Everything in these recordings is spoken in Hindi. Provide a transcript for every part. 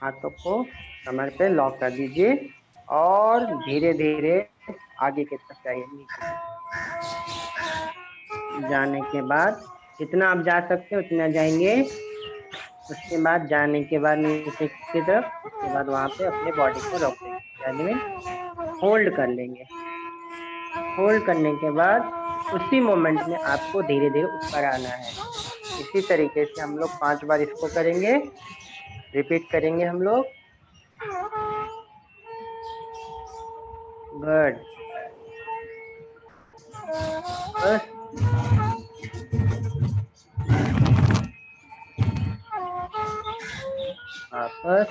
हाथों को कमर पे लॉक कर दीजिए और धीरे धीरे आगे की तरफ जाइए। नीचे जाने के बाद जितना आप जा सकते हो उतना जाएंगे। उसके बाद जाने के बाद नीचे की तरफ, उसके बाद वहां पे अपने बॉडी को रोक देंगे, यानी मीन होल्ड कर लेंगे। होल्ड करने के बाद उसी मोमेंट में आपको धीरे धीरे ऊपर आना है। इसी तरीके से हम लोग 5 बार इसको करेंगे, रिपीट करेंगे हम लोग। गुड। बस वापस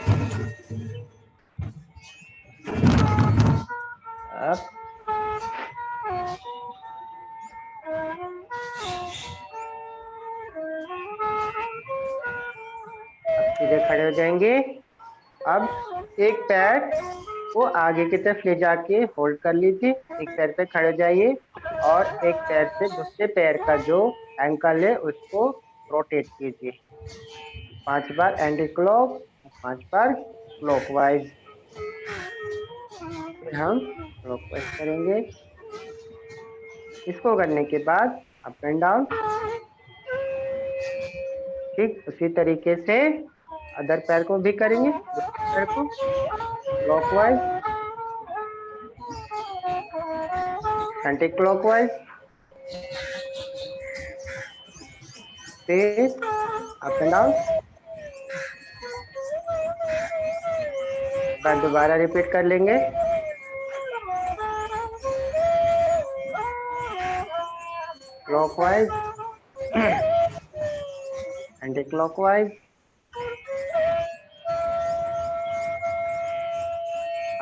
अब सीधे खड़े हो जाएंगे। अब एक पैर को आगे की तरफ ले जाके होल्ड कर लीजिए, एक पैर पे खड़े हो जाइए और एक पैर से दूसरे पैर का जो एंकल है उसको रोटेट कीजिए 5 बार एंटी क्लॉक, 5 बार क्लॉकवाइज। फिर हम क्लॉकवाइज करेंगे। इसको करने के बाद अप एंड डाउन। ठीक उसी तरीके से अदर पैर को भी करेंगे, दूसरे पैर को क्लॉकवाइज, एंटी क्लॉकवाइज, फिर अप एंड डाउन। बाद दोबारा रिपीट कर लेंगे। Clockwise, anti clockwise,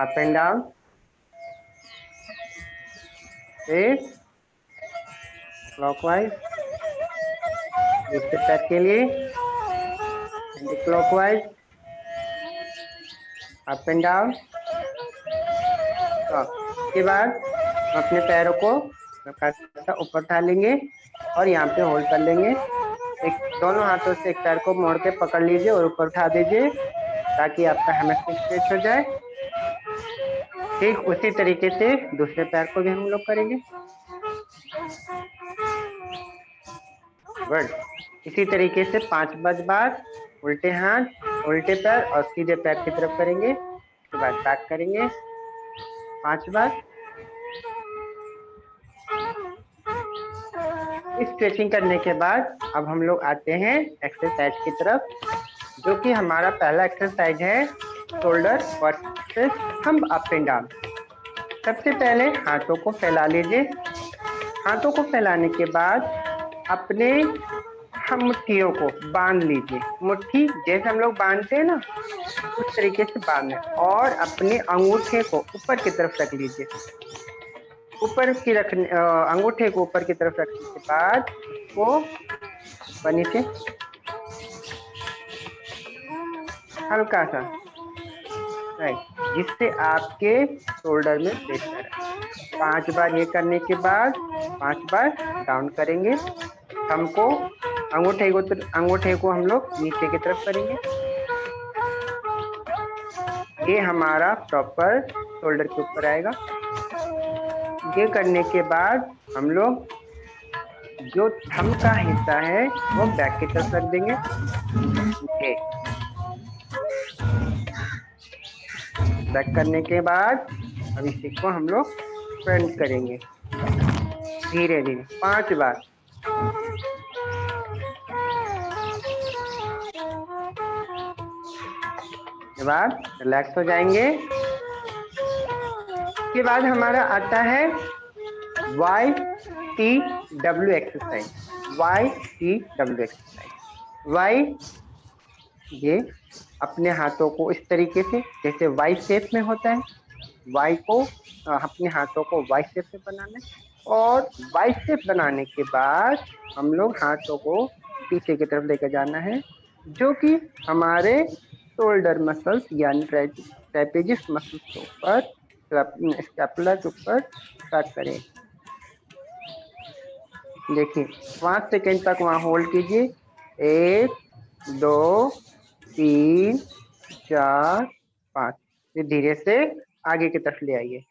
up and down, फिर क्लॉकवाइज। दूसरे पैर के लिए anti clockwise, up and down. इसके बाद हम अपने पैरों को ऊपर उठा लेंगे और यहाँ पे होल्ड कर लेंगे। एक दोनों हाथों से एक पैर को मोड़ के पकड़ लीजिए और ऊपर उठा दीजिए ताकि आपका हैमस्ट्रिंग स्ट्रेच हो जाए। ठीक उसी तरीके से दूसरे पैर को भी हम लोग करेंगे। गुड। इसी तरीके से 5 बार उल्टे हाथ, उल्टे पैर और सीधे पैर की तरफ करेंगे। उसके बाद बैक करेंगे 5 बार। इस स्ट्रेचिंग करने के बाद अब हम लोग आते हैं एक्सरसाइज की तरफ, जो कि हमारा पहला एक्सरसाइज है shoulder versus thumb up and down. सबसे पहले हाथों को फैला लीजिए। हाथों को फैलाने के बाद अपने हम मुट्ठियों को बांध लीजिए। मुट्ठी जैसे हम लोग बांधते हैं ना, उस तरीके से बांधे और अपने अंगूठे को ऊपर की तरफ रख लीजिए। ऊपर की रखने अंगूठे को ऊपर की तरफ रखने के बाद उसको ऊपर नीचे हल्का सा, राइट, जिससे आपके शोल्डर में प्रेशर है। 5 बार ये करने के बाद 5 बार डाउन करेंगे। हमको अंगूठे को हम लोग नीचे की तरफ करेंगे। ये हमारा प्रॉपर शोल्डर के ऊपर आएगा। ये करने के बाद हम लोग जो थंब का हिस्सा है वो बैक की तरफ रख देंगे। ये बैक करने के बाद अब इसी को हम लोग फ्रंट करेंगे धीरे धीरे 5 बार। के बाद रिलैक्स हो जाएंगे। इसके बाद हमारा आता है YTW exercise. YTW exercise. Y, ये अपने हाथों को इस तरीके से जैसे वाई शेप में होता है, वाई को अपने हाथों को वाई शेप में बनाना है और वाई शेप बनाने के बाद हम लोग हाथों को पीछे की तरफ लेकर जाना है, जो कि हमारे शोल्डर मसल्स यानी ट्राइपेजियस मसल्स के ऊपर, स्कैपुला के ऊपर स्टार्ट करें। देखिए 5 सेकेंड तक वहां होल्ड कीजिए। 1 2 3 4 5। फिर धीरे से आगे की तरफ ले आइए।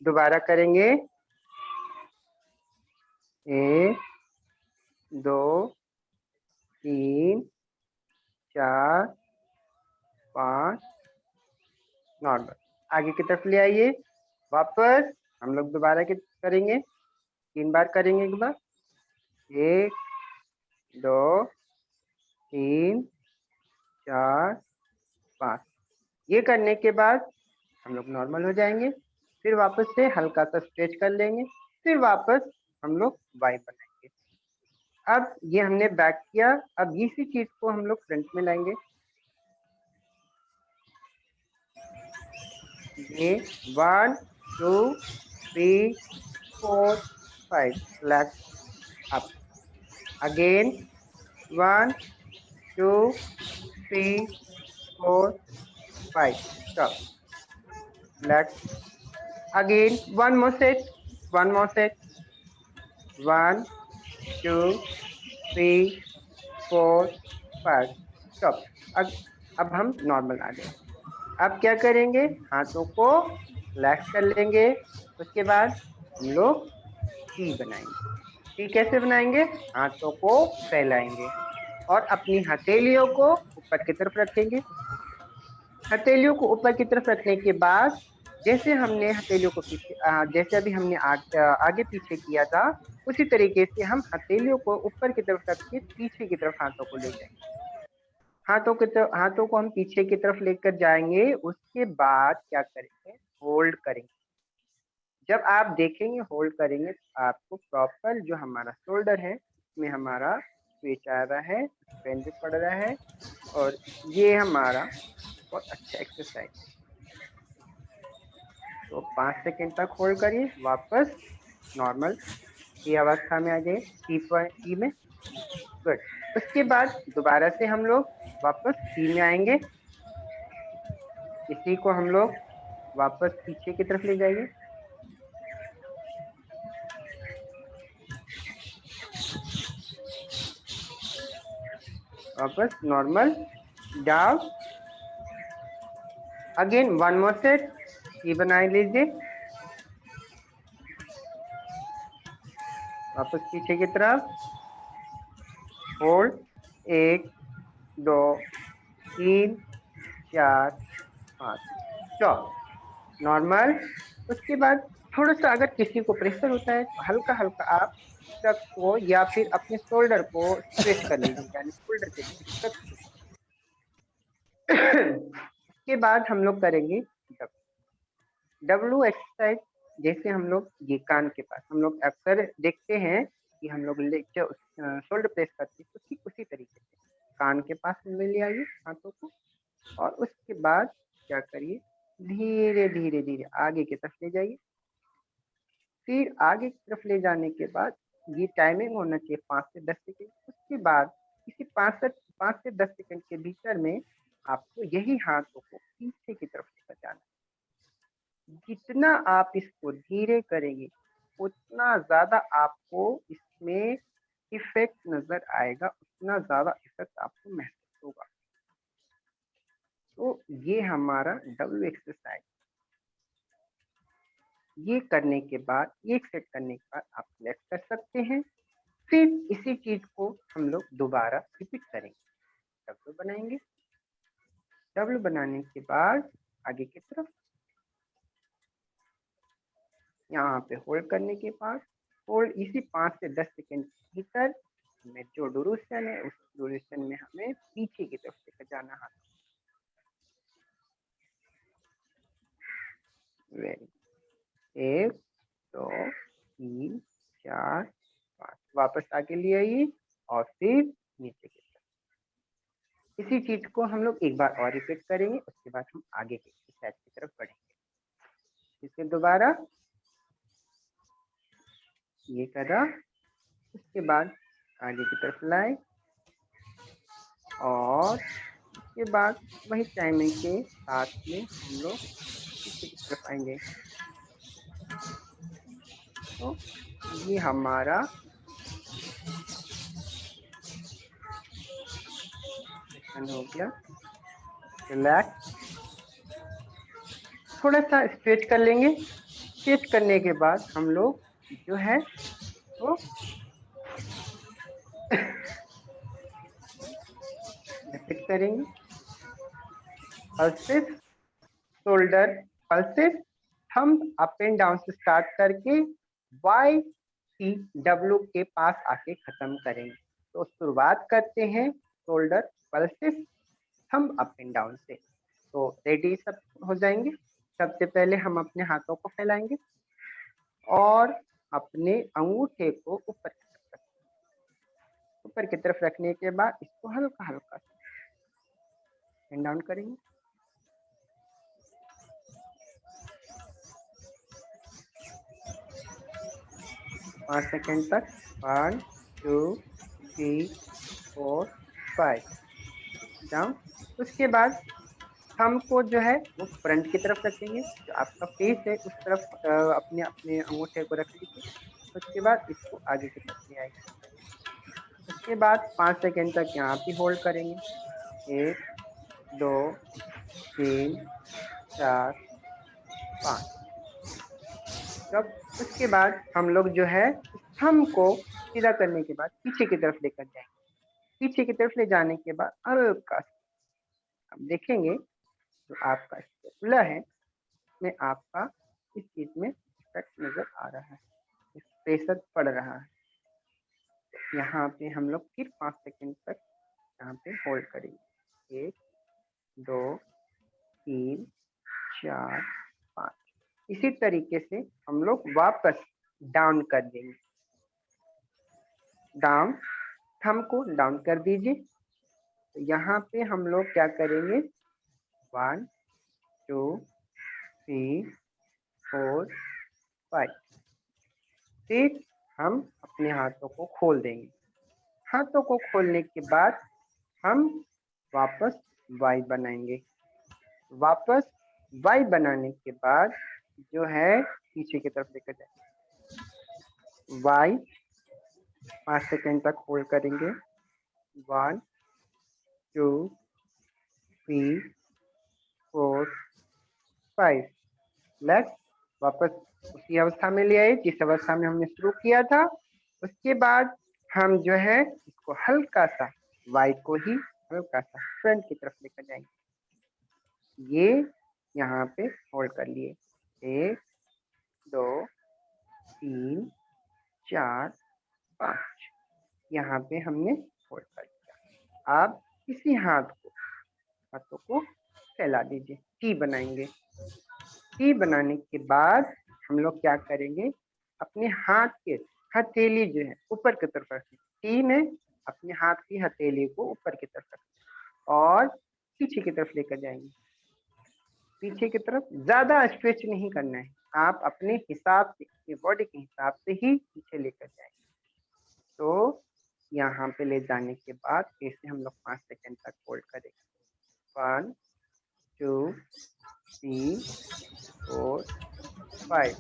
दोबारा करेंगे। 1 2 3 4 5। नॉर्मल। आगे की तरफ ले आइए। वापस हम लोग दोबारा करेंगे। 3 बार करेंगे एक बार। 1 2 3 4 5। ये करने के बाद हम लोग नॉर्मल हो जाएंगे। फिर वापस से हल्का सा स्ट्रेच कर लेंगे। फिर वापस हम लोग वाई बनाएंगे। अब ये हमने बैक किया। अब इसी चीज को हम लोग फ्रंट में लाएंगे। ये 1 2 3 4 5 left up. Again 1 2 3 4 5 stop. Left. Again one more set. One more set. 1 2 3 4 5 stop. अब हम नॉर्मल आ गए। अब क्या करेंगे? हाथों को रिलैक्स कर लेंगे। उसके बाद हम लोग टी बनाएंगे। टी कैसे बनाएंगे? हाथों को फैलाएंगे और अपनी हथेलियों को ऊपर की तरफ रखेंगे। हथेलियों को ऊपर की तरफ रखने के बाद जैसे हमने हथेलियों को पीछे जैसे अभी हमने आगे पीछे किया था, उसी तरीके से हम हथेलियों को ऊपर की तरफ रख के पीछे की तरफ हाथों को ले जाएंगे। हाथों को हम पीछे की तरफ लेकर जाएंगे। उसके बाद क्या करेंगे? होल्ड करेंगे। जब आप देखेंगे होल्ड करेंगे तो आपको प्रॉपर जो हमारा शोल्डर है उसमें हमारा स्विच आ रहा है, पेन भी पड़ रहा है और ये हमारा बहुत अच्छा एक्सरसाइज। तो 5 सेकंड तक होल्ड करिए। वापस नॉर्मल की अवस्था में आ जाइए। टी में। गुड। उसके बाद दोबारा से हम लोग वापस टी में आएंगे। इसी को हम लोग वापस पीछे की तरफ ले जाइए। वापस normal down. Again one more set. T बना लीजिए। वापस पीछे की तरफ होल्ड। 1 2 3 4 5 स्टॉप। नॉर्मल। उसके बाद थोड़ा सा अगर किसी को प्रेशर होता है तो हल्का हल्का आप स्ट्रक्स को या फिर अपने शोल्डर को स्ट्रेच कर लीजिए, यानी शोल्डर के स्ट्रक्स को। उसके बाद हम लोग करेंगे डब्ल्यू एक्सरसाइज। जैसे हम लोग ये कान के पास हम लोग अक्सर देखते हैं कि हम लोग शोल्डर प्रेस करते हैं, तो ठीक उसी तरीके से कान के पास में ले आइए हाथों को और उसके बाद क्या करिए? धीरे धीरे धीरे आगे की तरफ ले जाइए। फिर आगे की तरफ ले जाने के बाद ये टाइमिंग होना चाहिए 5 से 10 सेकंड। उसके बाद इसी 5 से 10 सेकंड के भीतर में आपको यही हाथों को पीछे की तरफ लेकर जाना है। जितना आप इसको धीरे करेंगे उतना ज्यादा आपको इसमें इफेक्ट नजर आएगा, उतना ज्यादा इफेक्ट आपको महसूस होगा। तो ये हमारा डब्ल्यू एक्सरसाइज। ये करने के बाद एक सेट करने के बाद आप रिलैक्स कर सकते हैं। फिर इसी चीज को हम लोग दोबारा रिपीट करेंगे। डब्ल्यू बनाएंगे। डब्ल्यू बनाने के बाद आगे की तरफ यहाँ पे होल्ड करने के बाद होल्ड इसी 5 से 10 सेकंड के भीतर में जो ड्यूरेशन है उस ड्यूरेशन में हमें पीछे की तरफ लेकर जाना है। वेरी 1 2 3 4 5 वापस आगे ले आइए और फिर नीचे की तरफ। इसी चीज को हम लोग एक बार और रिपीट करेंगे। उसके बाद हम आगे के एक्सरसाइज की तरफ बढ़ेंगे। इसे दोबारा ये करा। उसके बाद आगे की तरफ लाए और उसके बाद वही टाइमिंग के साथ में हम लोग पीछे की तरफ आएंगे। तो ये हमारा सेशन हो गया। रिलैक्स, थोड़ा सा स्ट्रेच कर लेंगे। स्ट्रेच करने के बाद हम लोग जो है वो रिपीट करेंगे। Pulses, shoulder pulses, thumb up and down से स्टार्ट करके वाई सी डब्ल्यू के पास आके खत्म करेंगे। तो शुरुआत करते हैं shoulder pulses thumb up and down से। तो रेडी सब हो जाएंगे। सबसे पहले हम अपने हाथों को फैलाएंगे और अपने अंगूठे को ऊपर की तरफ रखने के बाद इसको हल्का हल्का एंड डाउन करेंगे। पाँच सेकेंड तक 1 2 3 4 5 डाउन। उसके बाद थंब को जो है वो फ्रंट की तरफ रखेंगे, जो आपका फेस है उस तरफ अपने अपने अंगूठे को रख लीजिए। उसके बाद इसको आगे की तरफ ले आएंगे। उसके बाद 5 सेकेंड तक यहाँ पे होल्ड करेंगे। 1 2 3 4 5। तब उसके बाद हम लोग जो है थंब को सीधा करने के बाद पीछे की तरफ लेकर जाएंगे। पीछे की तरफ ले जाने के बाद हल्का आप देखेंगे जो आपका स्टेपुला है में आपका इस चीज में इफेक्ट नजर आ रहा है, प्रेशर पड़ रहा है। यहाँ पे हम लोग फिर 5 सेकेंड तक यहाँ पे होल्ड करेंगे। 1 2 3 4 5। इसी तरीके से हम लोग वापस डाउन कर देंगे। डाउन, थंब को डाउन कर दीजिए। तो यहाँ पे हम लोग क्या करेंगे 1 2 3 4 5। फिर हम अपने हाथों को खोल देंगे। हाथों को खोलने के बाद हम वापस वाई बनाएंगे। वापस वाई बनाने के बाद जो है पीछे की तरफ लेकर जाएंगे। वाई 5 सेकेंड तक होल्ड करेंगे। 1 2 3 4 5। लेग्स वापस उसी अवस्था में ले आए जिस अवस्था में हमने शुरू किया था। उसके बाद हम जो है इसको हल्का सा वाई को ही हल्का सा फ्रंट की तरफ लेकर जाएंगे। ये यहाँ पे होल्ड कर लिए। 1 2 3 4 5। यहाँ पे हमने होल्ड कर दिया। अब इसी हाथों को फैला दीजिए। टी बनाएंगे। टी बनाने के बाद हम लोग क्या करेंगे अपने हाथ के हथेली जो है ऊपर की तरफ रखें। टी में अपने हाथ की हथेली को ऊपर की तरफ रखें और पीछे की तरफ लेकर जाएंगे। पीछे की तरफ ज्यादा स्ट्रेच नहीं करना है, आप अपने हिसाब से अपनी बॉडी के हिसाब से ही पीछे लेकर जाएंगे। तो यहाँ पे ले जाने के बाद फिर से हम लोग 5 सेकेंड तक होल्ड करेंगे। 1 2 3 4 5।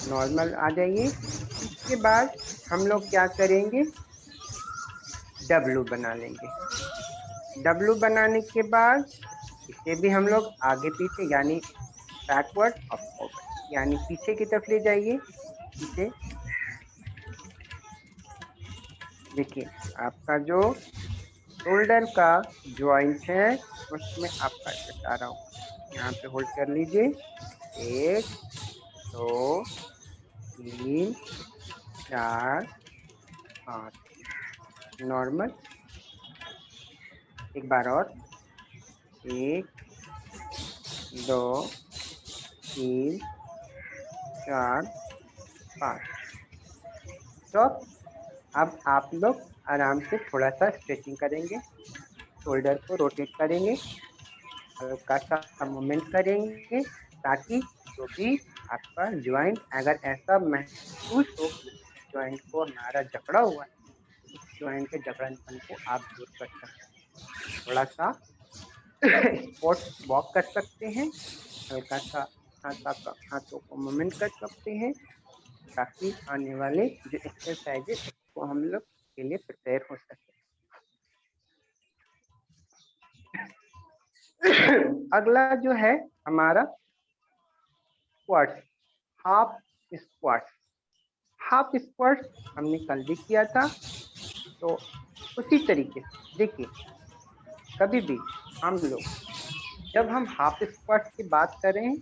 नॉर्मल आ जाइए। इसके बाद हम लोग क्या करेंगे डब्लू बना लेंगे। डब्लू बनाने के बाद इसे भी हम लोग आगे पीछे यानी बैकवर्ड और फॉरवर्ड यानी पीछे की तरफ ले जाइए। इसे देखिए आपका जो शोल्डर का जॉइंट है उसमें आपका इफेक्ट आ रहा होगा। यहाँ पे होल्ड कर लीजिए। 1 2 3 4 5। नॉर्मल एक बार और। 1 2 3 4 5। तो अब आप लोग आराम से थोड़ा सा स्ट्रेचिंग करेंगे, शोल्डर को रोटेट करेंगे, हल्का सा मूवमेंट करेंगे ताकि जो भी आपका ज्वाइंट अगर ऐसा महसूस हो कि ज्वाइंट को हमारा जकड़ा हुआ है, उस ज्वाइंट के जकड़नपन को आप दूर कर सकते हैं। थोड़ा सा स्पोर्ट्स वॉक कर सकते हैं, हल्का सा हाथों को मूवमेंट कर सकते हैं ताकि आने वाले जो एक्सरसाइज है उसको हम लोग के लिए प्रिपेयर हो सके। अगला जो है हमारा squats, half squats. Half squats हमने कल भी किया था, तो उसी तरीके से देखिए, कभी भी हम लोग जब हम हाफ स्क्वाट्स की बात करें,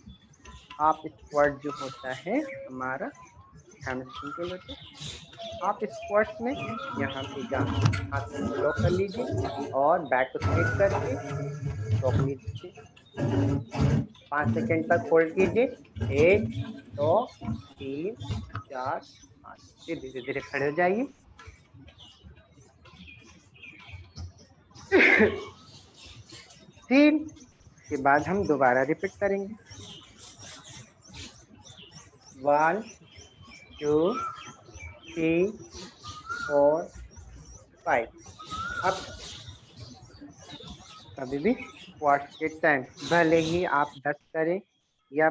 हाफ स्क्वाट जो होता है हमारा हैमस्ट्रिंग के लिए, हाफ स्क्वाट्स में यहाँ पे हाथों को लॉक कर लीजिए और बैक को स्ट्रेट करके रोक लीजिए। 5 सेकेंड तक होल्ड कीजिए। 1 2 3 4 5। फिर धीरे धीरे खड़े हो जाइए। फिर के बाद हम दोबारा रिपीट करेंगे। 1 2 3 4 5। अब कभी भी स्क्वाट्स के टाइम भले ही आप 10 करें या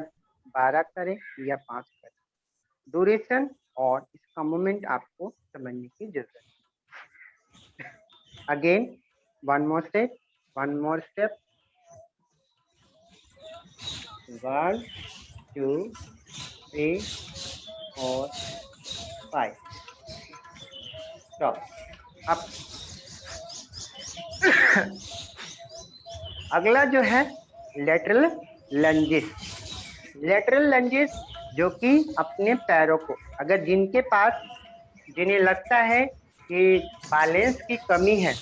12 करें या 5 करें, ड्यूरेशन और इसका मूवमेंट आपको समझने की जरूरत है। Again one more step, 1 2 3 4 5 stop. अब अगला जो है लेटरल लंजेस। लेटरल लंजेस जो कि अपने पैरों को, अगर जिनके पास, जिन्हें लगता है कि बैलेंस की कमी है,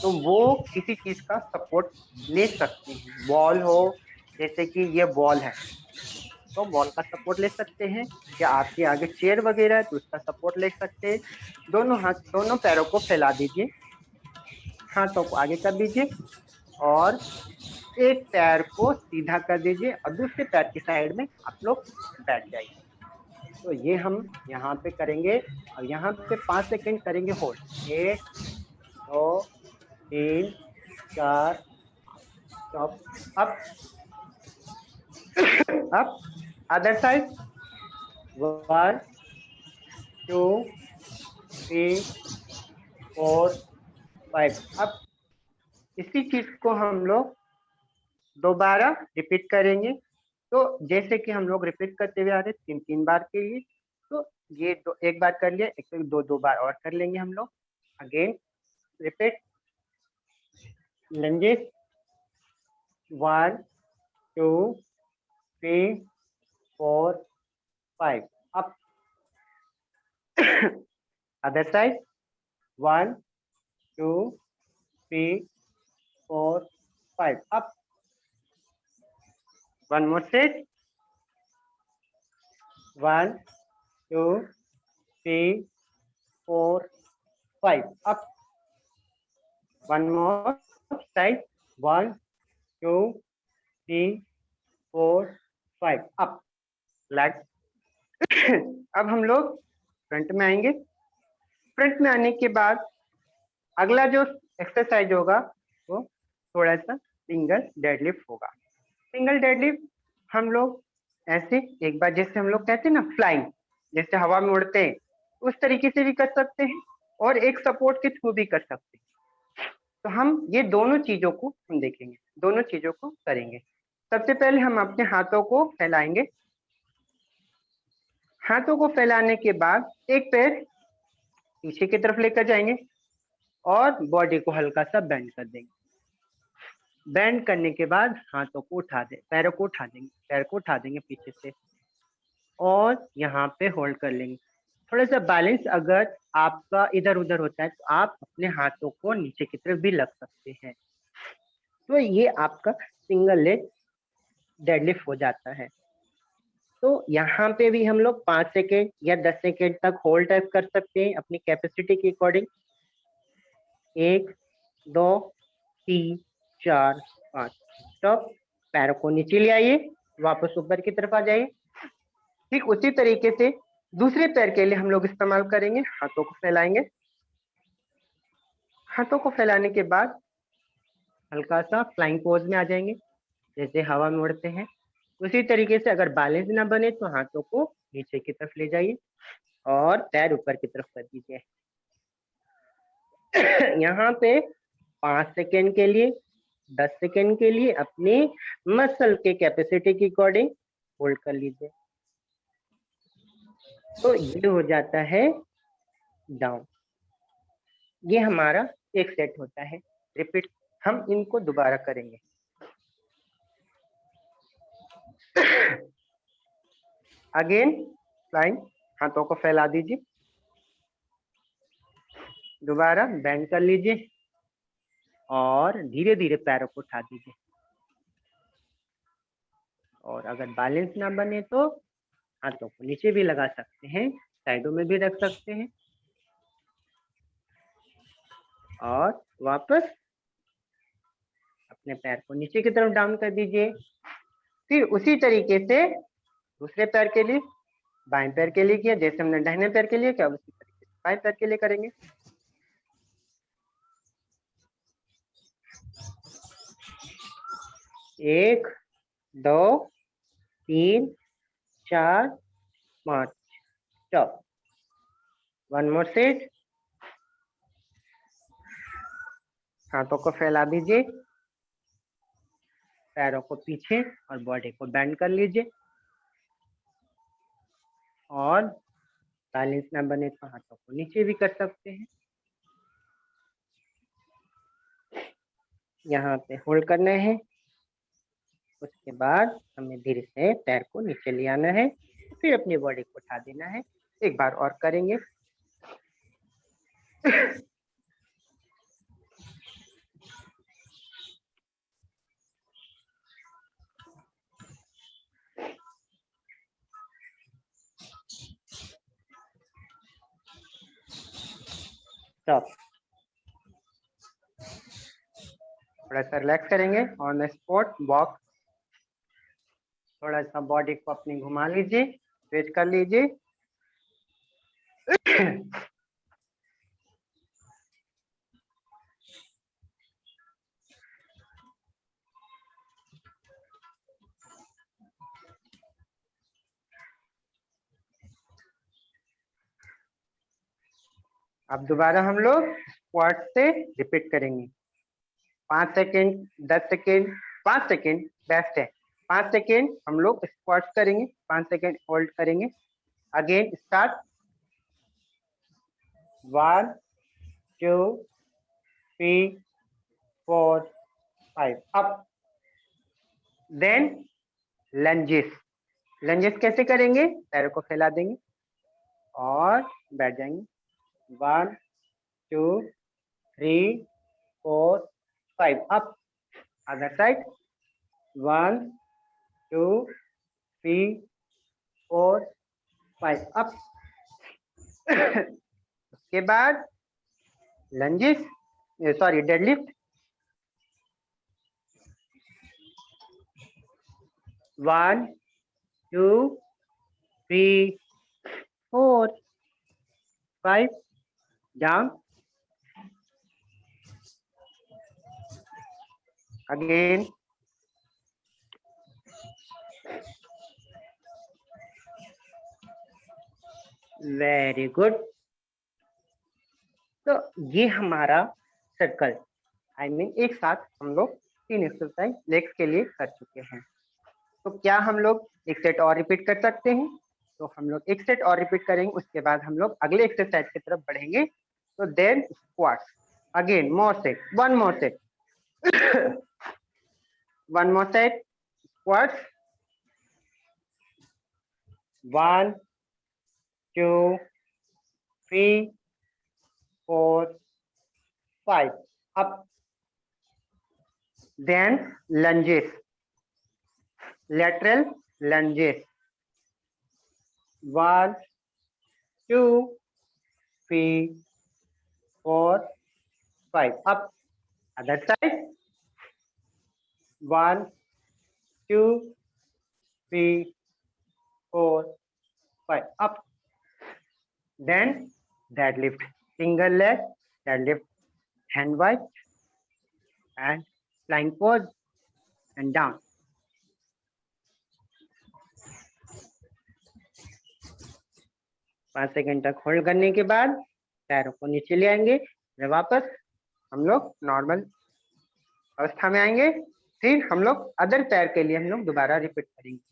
तो वो किसी चीज का सपोर्ट ले सकते हैं। बॉल हो, जैसे कि ये बॉल है तो बॉल का सपोर्ट ले सकते हैं, या आपके आगे चेयर वगैरह है तो उसका सपोर्ट ले सकते हैं। दोनों पैरों को फैला दीजिए, हाथों को आगे कर दीजिए और एक पैर को सीधा कर दीजिए और दूसरे पैर की साइड में आप लोग बैठ जाइए। तो ये हम यहाँ पे करेंगे और यहाँ पे 5 सेकेंड करेंगे होल्ड। 1 2 3 4 स्टॉप। अब अदर साइड। 1 2 3 4 5। अब इसी चीज को हम लोग दोबारा रिपीट करेंगे। तो जैसे कि हम लोग रिपीट करते हुए आ रहे 3 बार के लिए, तो ये एक बार कर लिया, एक दो बार और कर लेंगे हम लोग। Again repeat lunges. 1 2 3 4 5। अब अदर साइड। 1 2 3 4 5। अब one more set. 1 2 3 4 5। up one more side। 1 2 3 4 5 up leg. अब हम लोग फ्रंट में आएंगे। फ्रंट में आने के बाद अगला जो एक्सरसाइज होगा वो थोड़ा सा सिंगल डेडलिफ्ट होगा। सिंगल डेडलिफ्ट हम लोग ऐसे एक बार, जैसे हम लोग कहते हैं ना फ्लाइंग, जैसे हवा में उड़ते हैं, उस तरीके से भी कर सकते हैं और एक सपोर्ट के थ्रू भी कर सकते हैं। तो हम ये दोनों चीजों को हम देखेंगे, दोनों चीजों को करेंगे। सबसे पहले हम अपने हाथों को फैलाएंगे। हाथों को फैलाने के बाद एक पैर पीछे की तरफ लेकर जाएंगे और बॉडी को हल्का सा बेंड कर देंगे। बेंड करने के बाद हाथों को उठा दे, पैरों को उठा देंगे, पैर को उठा देंगे पीछे से और यहाँ पे होल्ड कर लेंगे। थोड़ा सा बैलेंस अगर आपका इधर उधर होता है तो आप अपने हाथों को नीचे की तरफ भी लग सकते हैं। तो ये आपका सिंगल लेग डेडलिफ्ट हो जाता है। तो यहाँ पे भी हम लोग 5 सेकेंड या 10 सेकेंड तक होल्ड टाइप कर सकते हैं अपनी कैपेसिटी के अकॉर्डिंग। 1 2 3 4 5 स्टॉप। पैरों को नीचे ले आइए, वापस ऊपर की तरफ आ जाइए। ठीक उसी तरीके से दूसरे पैर के लिए हम लोग इस्तेमाल करेंगे। हाथों को फैलाएंगे। हाथों को फैलाने के बाद हल्का सा फ्लाइंग पोज में आ जाएंगे, जैसे हवा में उड़ते हैं। उसी तरीके से अगर बैलेंस ना बने तो हाथों को नीचे की तरफ ले जाइए और पैर ऊपर की तरफ कर दीजिए। यहाँ पे 5 सेकेंड के लिए 10 सेकेंड के लिए अपने मसल के कैपेसिटी के अकॉर्डिंग होल्ड कर लीजिए। तो ये हो जाता है डाउन। ये हमारा एक सेट होता है। रिपीट हम इनको दोबारा करेंगे। अगेन फ्लाइंग, हाथों को फैला दीजिए, दोबारा बेंड कर लीजिए और धीरे धीरे पैरों को उठा दीजिए। और अगर बैलेंस ना बने तो हाथों को नीचे भी लगा सकते हैं, साइडों में भी रख सकते हैं और वापस अपने पैर को नीचे की तरफ डाउन कर दीजिए। फिर उसी तरीके से दूसरे पैर के लिए, बाएं पैर के लिए किया, जैसे हमने दाहिने पैर के लिए किया उसी तरीके से बाएं पैर के लिए करेंगे। एक, दो, तीन, चार, पाँच, स्टॉप। One more set. हाथों को फैला दीजिए, पैरों को पीछे और बॉडी को बेंड कर लीजिए और बैलेंस ना बने तो हाथों को नीचे भी कर सकते हैं। यहाँ पे होल्ड करना है, उसके बाद हमें धीरे से पैर को नीचे ले आना है, फिर अपनी बॉडी को उठा देना है। एक बार और करेंगे। स्टॉप। थोड़ा सा रिलैक्स करेंगे, ऑन द स्पॉट वॉक। थोड़ा सा बॉडी को अपनी घुमा लीजिए, स्ट्रेच कर लीजिए। अब दोबारा हम लोग स्क्वाट से रिपीट करेंगे। 5 सेकेंड, 10 सेकेंड, 5 सेकेंड बेस्ट है। 5 सेकेंड हम लोग स्क्वाट करेंगे, 5 सेकेंड होल्ड करेंगे। Again start. 1 2 3 4 5 up. Then lunges. Lunges कैसे करेंगे? पैरों को फैला देंगे और बैठ जाएंगे। 1 2 3 4 5 अप। Other side. 1 2 3 4 5 अप। उसके बाद lunges, sorry deadlift. 1 2 3 4 5 down. Again. Very good. तो ये हमारा सर्कल, आई मीन एक साथ हम लोग 3 एक्सरसाइज लेग्स के लिए कर चुके हैं। तो क्या हम लोग एक सेट और रिपीट कर सकते हैं? तो हम लोग एक सेट और रिपीट करेंगे, उसके बाद हम लोग अगले एक्सरसाइज की तरफ बढ़ेंगे। तो then squats. Again more set, one more set, one more set squats. 1 2 3 4 5 up. Then lunges, lateral lunges. 1 2 3 4 5 up. Other side. 1 2 3 4 5 up. Then deadlift, single leg deadlift, hand wide and flying pose and down. पाँच सेकेंड तक होल्ड करने के बाद पैरों को नीचे ले आएंगे। वापस हम लोग नॉर्मल अवस्था में आएंगे। फिर हम लोग अदर पैर के लिए हम लोग दोबारा रिपीट करेंगे।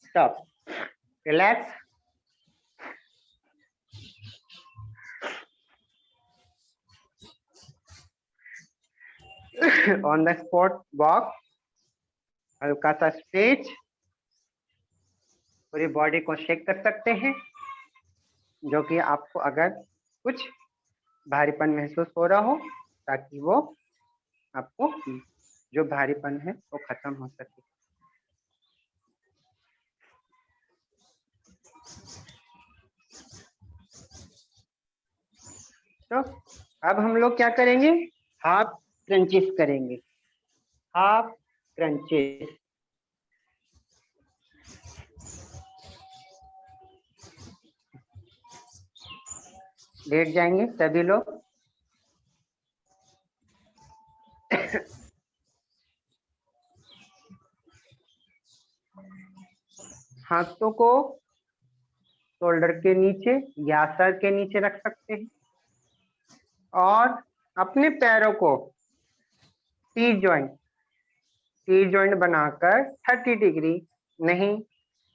Stop, relax, on the spot walk, हल्का सा स्ट्रेच, पूरी बॉडी को शेक कर सकते हैं, जो कि आपको अगर कुछ भारीपन महसूस हो रहा हो, ताकि वो आपको जो भारीपन है वो खत्म हो सके। तो अब हम लोग क्या करेंगे, हाफ क्रंचेस करेंगे। हाफ क्रंचेस, लेट जाएंगे सभी लोग। हाथों को शोल्डर के नीचे या सर के नीचे रख सकते हैं और अपने पैरों को टी जॉइंट बनाकर 30 डिग्री नहीं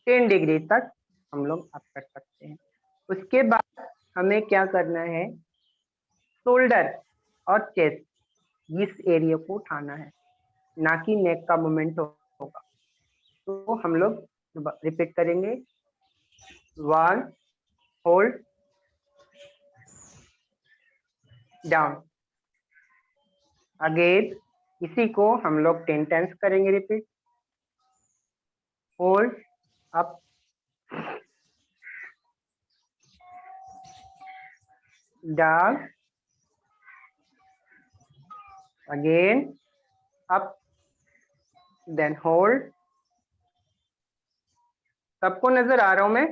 10 डिग्री तक हम लोग अप कर सकते हैं। उसके बाद हमें क्या करना है, शोल्डर और चेस्ट इस एरिया को उठाना है, ना कि नेक का मूवमेंट होगा। तो हम लोग रिपीट करेंगे। 1, होल्ड, डाउन, अगेन इसी को हम लोग 10 टाइम्स करेंगे repeat. Hold, up, down, again up, then hold. सबको नजर आ रहा हूं मैं?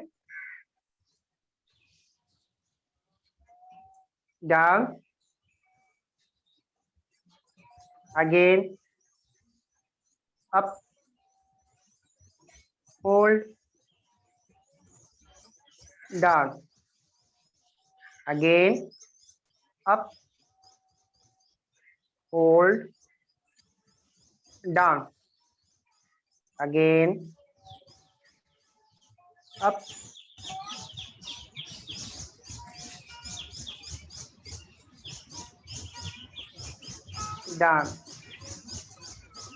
Down, again up, hold, down, again up, hold, down, again up, down.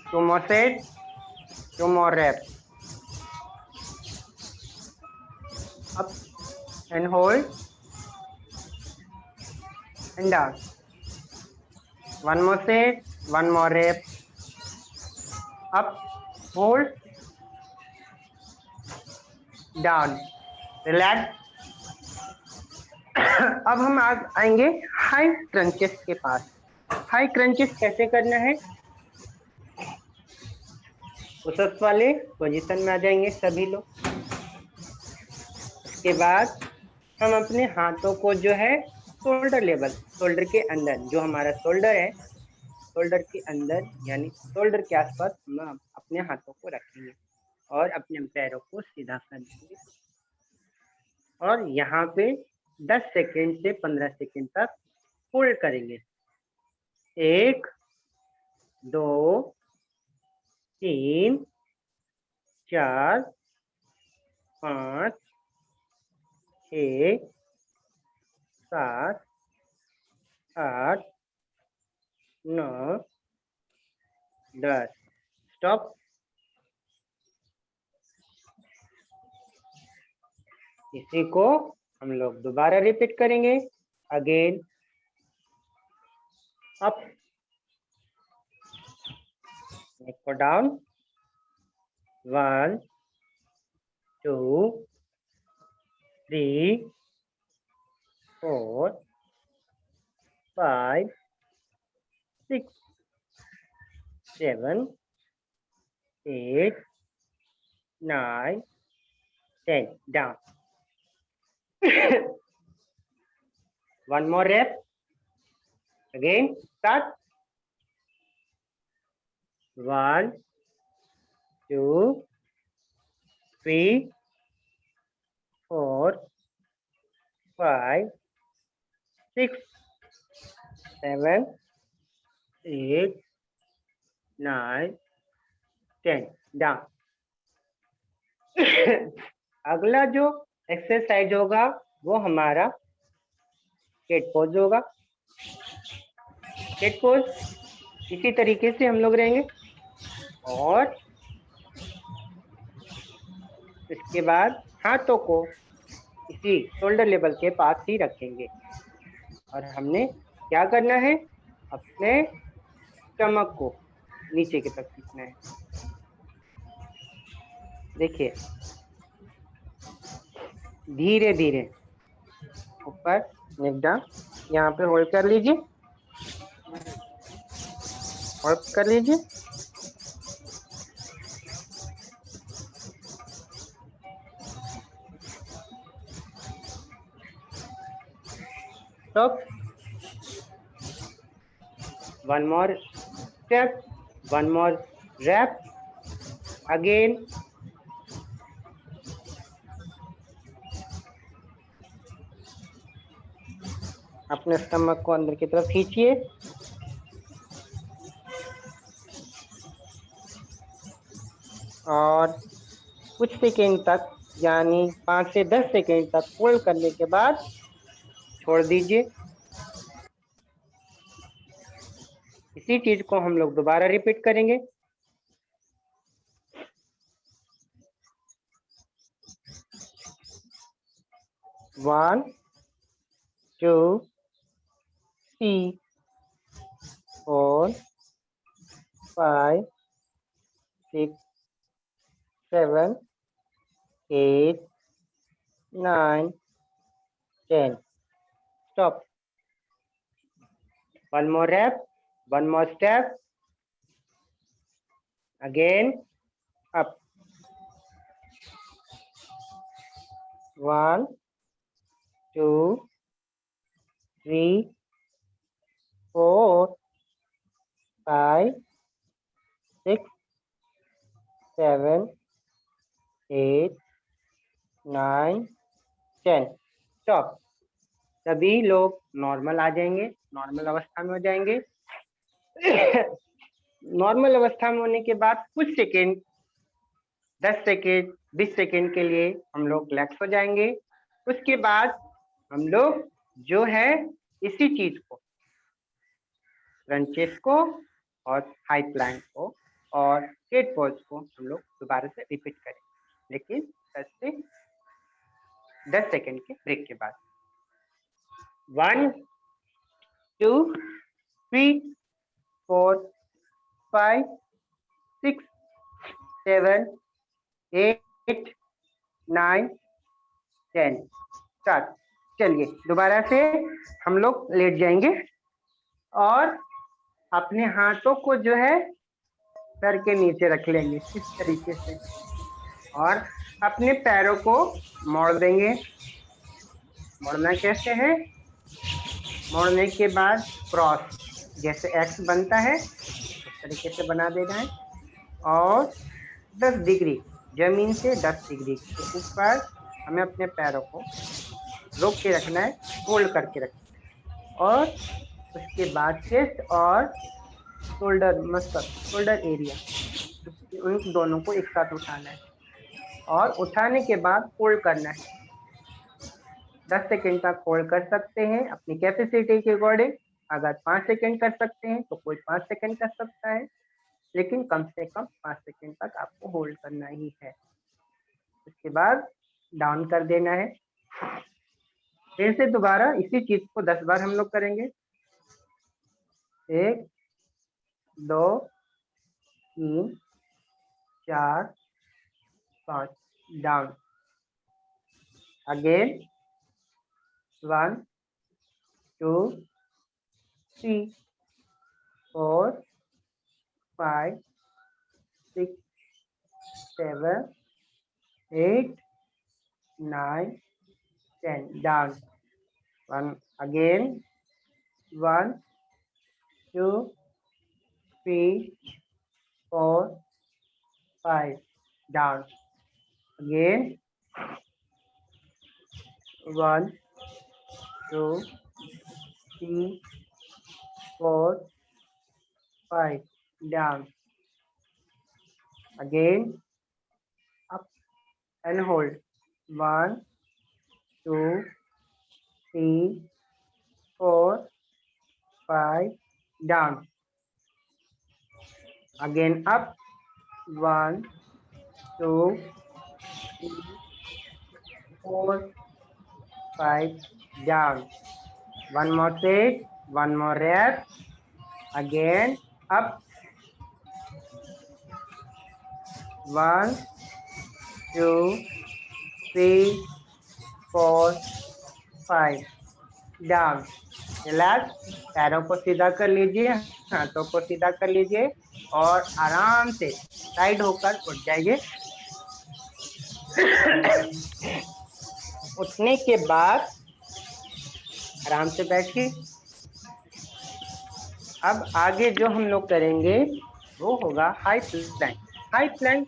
2 more sets, 2 more reps. Up and hold and down. 1 more set, 1 more rep. Up, hold, down, relax. अब हम आज आएंगे हाई क्रंचेस के पास। हाई क्रंचेस कैसे करना है, पुशअप्स वाले पोजीशन में आ जाएंगे सभी लोग। उसके बाद हम अपने हाथों को जो है शोल्डर लेवल, शोल्डर के अंदर, जो हमारा शोल्डर है, शोल्डर के अंदर यानी शोल्डर के आसपास हम अपने हाथों को रखेंगे और अपने पैरों को सीधा कर देंगे और यहाँ पे 10 सेकेंड से 15 सेकेंड तक होल्ड करेंगे। 1, 2, 3, 4, 5, 6, 7, 8, 9, 10। स्टॉप। इसी को हम लोग दोबारा रिपीट करेंगे। अगेन अप, नेक को down, 1, 2, 3, 4, 5, 6, 7, 8, 9, 10, down. One more rep. Again, start. 1, 2, 3, 4, 5 6 7 8 9 10 down. अगला जो एक्सरसाइज होगा वो हमारा कैट पोज होगा। कैट पोज इसी तरीके से हम लोग रहेंगे और इसके बाद हाथों को इसी शोल्डर लेवल के पास ही रखेंगे और हमने क्या करना है, अपने स्टमक को नीचे की तरफ खींचना है। देखिए धीरे धीरे ऊपर नेक डाउन, यहाँ पे होल्ड कर लीजिए, होल्ड कर लीजिए। Stop. One more step, one more rep again. अपने स्टमक को अंदर की तरफ खींचिए और कुछ सेकेंड तक यानी 5 से 10 सेकेंड तक होल्ड करने के बाद छोड़ दीजिए। इसी चीज को हम लोग दोबारा रिपीट करेंगे। 1 2 3 4 5 6 7 8 9 10 stop। one more rep, one more step again, up 1 2 3 4 5 6 7 8 9 10 stop। सभी लोग नॉर्मल आ जाएंगे, नॉर्मल अवस्था में हो जाएंगे। नॉर्मल अवस्था में होने के बाद कुछ सेकेंड 10 सेकेंड 20 सेकेंड के लिए हम लोग रिलैक्स हो जाएंगे। उसके बाद हम लोग जो है इसी चीज को क्रंचेस को और हाई प्लैंक को और कैट पोज को हम लोग दोबारा से रिपीट करें, लेकिन 10 से 10 सेकेंड के ब्रेक के बाद। 1 2 3 4 5 6 7 8 9 10 स्टार्ट। चलिए दोबारा से हम लोग लेट जाएंगे और अपने हाथों को जो है सर के नीचे रख लेंगे इस तरीके से और अपने पैरों को मोड़ देंगे। मोड़ना कैसे है, मोड़ने के बाद क्रॉस जैसे एक्स बनता है उस तरीके से बना देना है और 10 डिग्री जमीन से 10 डिग्री के ऊपर हमें अपने पैरों को रोक के रखना है, होल्ड करके रखना है और उसके बाद चेस्ट और शोल्डर मसल शोल्डर एरिया उन दोनों को एक साथ उठाना है और उठाने के बाद होल्ड करना है। 10 सेकेंड तक होल्ड कर सकते हैं अपनी कैपेसिटी के अकॉर्डिंग। अगर 5 सेकेंड कर सकते हैं तो कोई 5 सेकेंड कर सकता है, लेकिन कम से कम 5 सेकेंड तक आपको होल्ड करना ही है। उसके बाद डाउन कर देना है। फिर से दोबारा इसी चीज को 10 बार हम लोग करेंगे। 1 2 3 4 5 down again 1 2 3 4 5 6 7 8 9 10 down 1 again 1 2 3 4 5 down again 1 2, 3, 4, 5. Down. Again, up and hold. 1, 2, 3, 4, 5. Down. Again, up. 1, 2, 3, 4, 5. Down. One more set. One more rep. Again, up. 1, 2, 3, 4, 5. Down. Relax. पैरों को सीधा कर लीजिए, हाथों को सीधा कर लीजिए और आराम से साइड होकर उठ जाइए। उठने के बाद आराम से बैठिए। अब आगे जो हम लोग करेंगे वो होगा हाई प्लैंक। हाई प्लैंक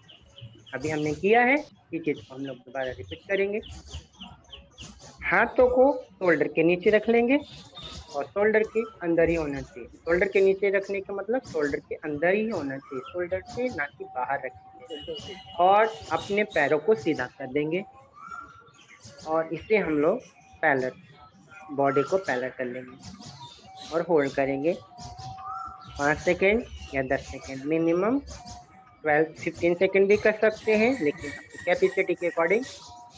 अभी हमने किया है, इस चीज को हम लोग दोबारा रिपीट करेंगे। हाथों को शोल्डर के नीचे रख लेंगे और शोल्डर के अंदर ही होना चाहिए। शोल्डर के नीचे रखने का मतलब शोल्डर के अंदर ही होना चाहिए, शोल्डर से ना कि बाहर रखेंगे। और अपने पैरों को सीधा कर देंगे और इसे हम लोग पैलर, बॉडी को पैलर कर लेंगे और होल्ड करेंगे 5 सेकेंड या 10 सेकेंड, मिनिमम 12-15 सेकेंड भी कर सकते हैं, लेकिन अपनी कैपेसिटी के अकॉर्डिंग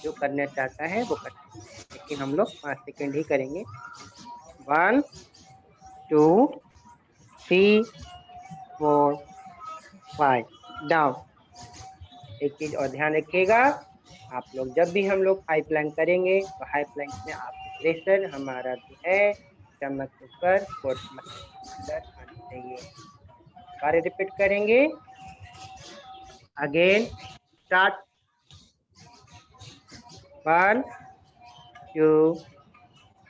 जो करना चाहता है वो कर सकते हैं, लेकिन हम लोग 5 सेकेंड ही करेंगे। 1, 2, 3, 4, 5. डाउन. एक चीज और ध्यान रखिएगा, आप लोग जब भी हम लोग हाई प्लैंक करेंगे तो हाई प्लैंक में आप प्रेशर हमारा जो है स्टमक के ऊपर कोर्स अंदर आना चाहिए। बारे रिपीट करेंगे। Again start. 1, 2,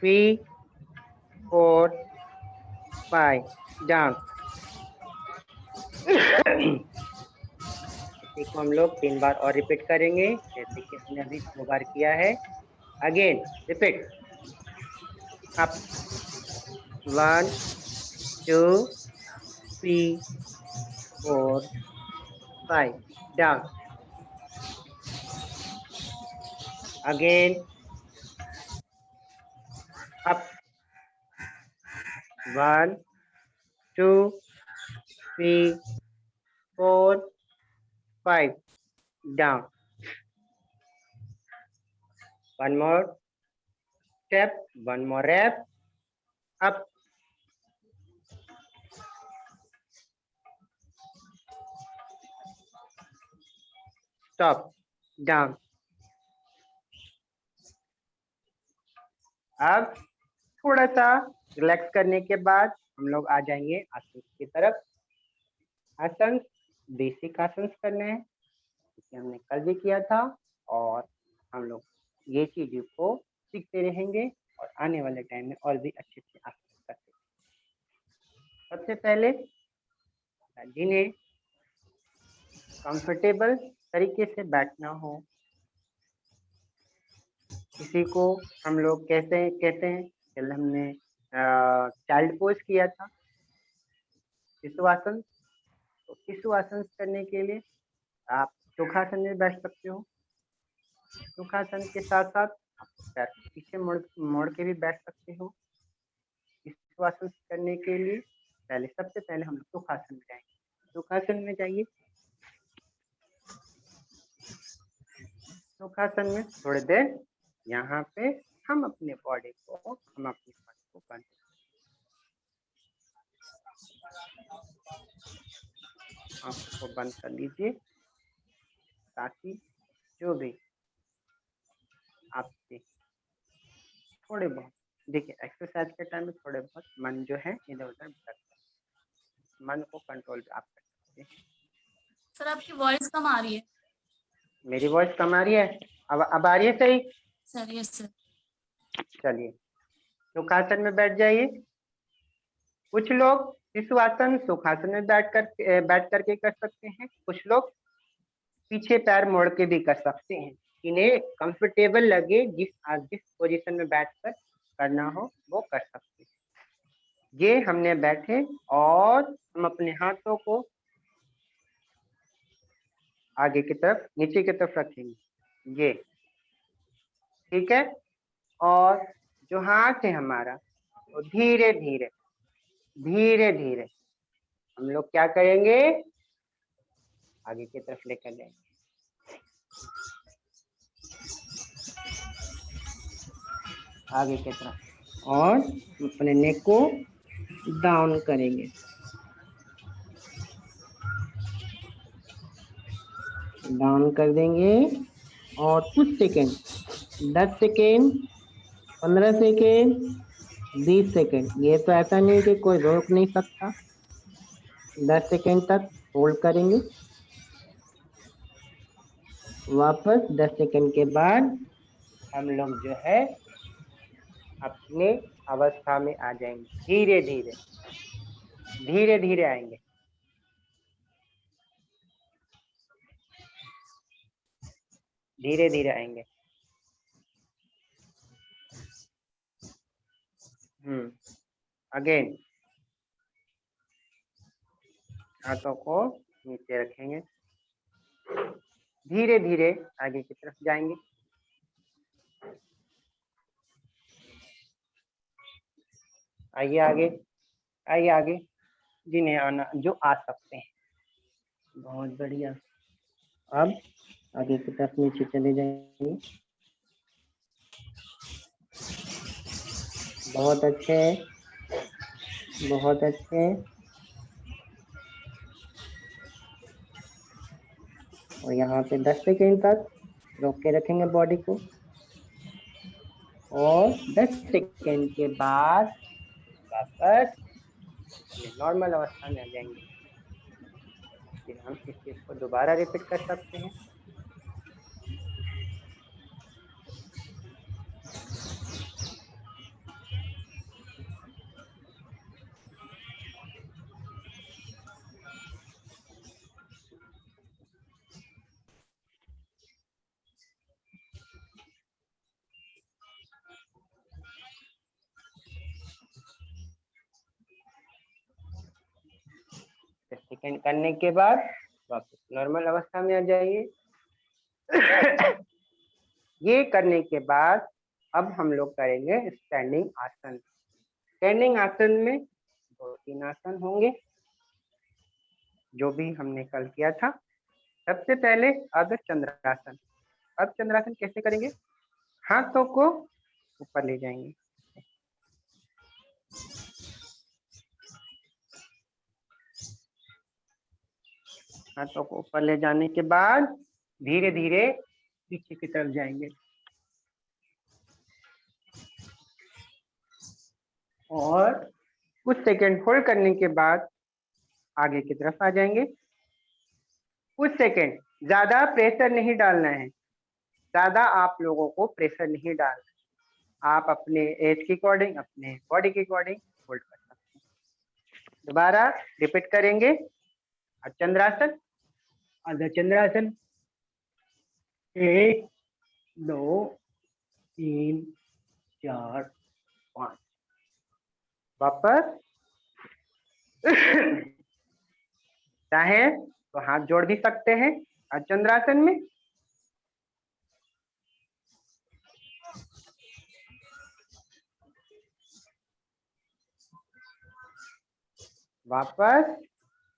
3, 4, 5. डाउन. इसी को हम लोग 3 बार और रिपीट करेंगे, जैसे कि हमने अभी 2 बार किया है। Again repeat. Up. 1, 2, 3, 4, 5. Down. Again up. 1, 2, 3, 4, 5. Down. One more step, one more rep. Up. Stop. Down. अब थोड़ा सा रिलैक्स करने के बाद हम लोग आ जाएंगे आसन की तरफ। आसन बेसिक आसन करने हैं, क्योंकि हमने कल भी किया था और हम लोग ये चीजों को सीखते रहेंगे और आने वाले टाइम में और भी अच्छे से आसन करते हैं। सबसे पहले जिन्हें कंफर्टेबल तरीके से बैठना हो, किसी को हम लोग कहते हैं कल हमने चाइल्ड पोज किया था, शिशु आसन। तो शिशु आसन करने के लिए आप सुखासन में बैठ सकते हो। सुखासन के साथ साथ आप पैर पीछे मोड़ के भी बैठ सकते हो। शिशु आसन करने के लिए सबसे पहले हम लोग सुखासन में जाएंगे। सुखासन में जाइए। सुखासन में थोड़ी देर यहाँ पे हम अपने बॉडी को बंद, आंखों को बंद कर लीजिए, ताकि जो भी आपके थोड़े बहुत, देखिए एक्सरसाइज के टाइम में थोड़े बहुत मन जो है इधर उधर भटकता है, मन को कंट्रोल आप कर सकते हैं। सर आपकी वॉइस कम आ रही है। मेरी वॉइस कम आ रही है? अब आ रही है सही? Sir yes sir. चलिए सुखासन में बैठ जाइए। कुछ लोग शिशु आसन सुखासन में बैठ करके कर सकते हैं, कुछ लोग पीछे पैर मोड़ के भी कर सकते हैं। इन्हें कंफर्टेबल लगे जिस पोजीशन में बैठकर करना हो वो कर सकते हैं। ये हमने बैठे और हम अपने हाथों को आगे की तरफ नीचे की तरफ रखेंगे, ये ठीक है। और जो हाथ है हमारा वो धीरे धीरे धीरे धीरे हम लोग क्या करेंगे, आगे की तरफ लेकर जाएंगे, आगे की तरफ, और अपने नेक को डाउन करेंगे, डाउन कर देंगे। और कुछ सेकेंड, 10 सेकेंड, 15 सेकेंड, 20 सेकेंड, ये तो ऐसा नहीं कि कोई रोक नहीं सकता, 10 सेकेंड तक होल्ड करेंगे। वापस 10 सेकेंड के बाद हम लोग जो है अपने अवस्था में आ जाएंगे, धीरे धीरे धीरे धीरे आएंगे, धीरे धीरे आएंगे। अगेन हाथों को नीचे रखेंगे, धीरे धीरे आगे की तरफ जाएंगे। आइए आगे, आइए आगे, जिन्हें आना जो आ सकते हैं। बहुत बढ़िया। अब आगे की तरफ नीचे चले जाएंगे, बहुत अच्छे, बहुत अच्छे। और यहाँ पे 10 सेकेंड तक रोक के रखेंगे बॉडी को, और 10 सेकेंड के बाद वापस नॉर्मल अवस्था में आ जाएंगे। फिर हम इस चीज को दोबारा रिपीट कर सकते हैं। सेकेंड करने के बाद वापस नॉर्मल अवस्था में आ जाइए। ये करने के बाद अब हम लोग करेंगे स्टैंडिंग आसन। स्टैंडिंग आसन में 2-3 आसन होंगे जो भी हमने कल किया था। सबसे पहले अर्ध चंद्रासन। अर्ध चंद्रासन कैसे करेंगे, हाथों को ऊपर ले जाएंगे, हाथों को ऊपर ले जाने के बाद धीरे धीरे पीछे की तरफ जाएंगे, और कुछ सेकेंड होल्ड करने के बाद आगे की तरफ आ जाएंगे। कुछ सेकेंड, ज्यादा प्रेशर नहीं डालना है, ज्यादा आप लोगों को प्रेशर नहीं डालना है। आप अपने एज के अकॉर्डिंग, अपने बॉडी के अकॉर्डिंग होल्ड कर सकते हैं। दोबारा रिपीट करेंगे। चंद्रासन, अर्ध चंद्रासन, 1 2 3 4 5। वापस चाहे तो हाथ जोड़ भी सकते हैं अर्ध चंद्रासन में। वापस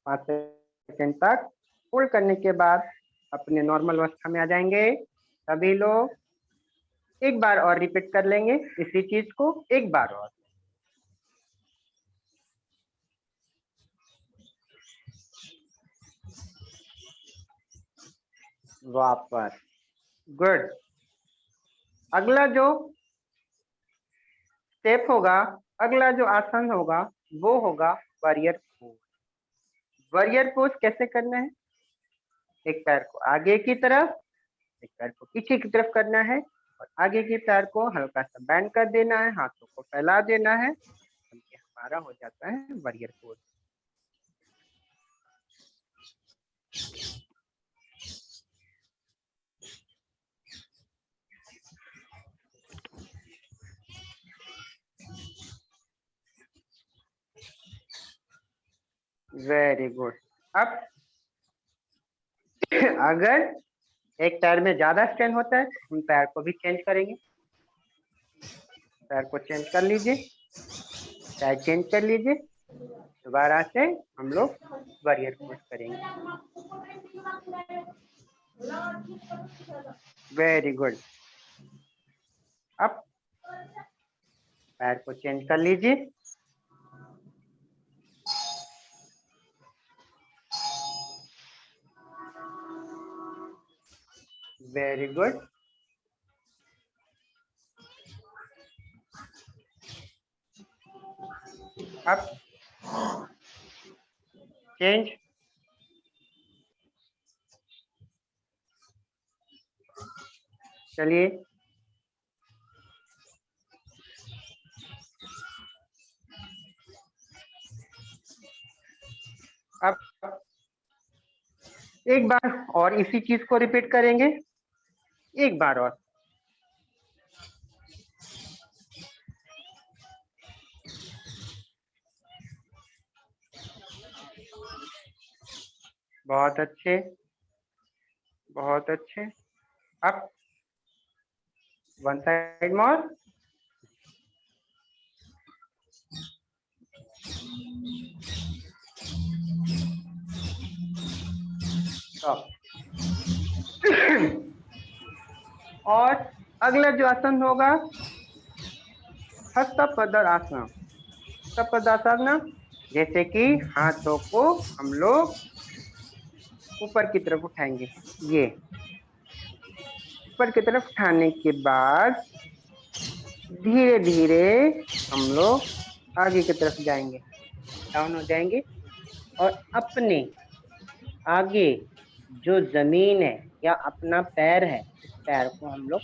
5 सेकेंड तक होल्ड करने के बाद अपने नॉर्मल अवस्था में आ जाएंगे। सभी लोग एक बार और रिपीट कर लेंगे इसी चीज को, एक बार और। वापस, गुड। अगला जो स्टेप होगा, अगला जो आसन होगा वो होगा वॉरियर पोज। वॉरियर पोज कैसे करना है, एक पैर को आगे की तरफ, एक पैर को पीछे की तरफ करना है, और आगे के पैर को हल्का सा बैंड कर देना है, हाथों को फैला देना है, हमारा हो जाता है वॉरियर पोज। Very good. अब अगर एक पैर में ज्यादा स्ट्रेन होता है हम पैर को भी चेंज करेंगे। पैर को चेंज कर लीजिए, पैर चेंज कर लीजिए। दोबारा से हम लोग वॉरियर पोज करेंगे। Very good. अब पैर को चेंज कर लीजिए। Very good. अब चेंज। चलिए, अब एक बार और इसी चीज को रिपीट करेंगे, एक बार और। बहुत अच्छे, बहुत अच्छे। अब वन साइड मोर। और अगला जो आसन होगा हस्त पद्मासना। हस्त पद्मासना जैसे कि हाथों को हम लोग ऊपर की तरफ उठाएंगे। ये ऊपर की तरफ उठाने के बाद धीरे धीरे हम लोग आगे की तरफ जाएंगे, डाउन हो जाएंगे और अपने आगे जो जमीन है या अपना पैर है उस पैर को हम लोग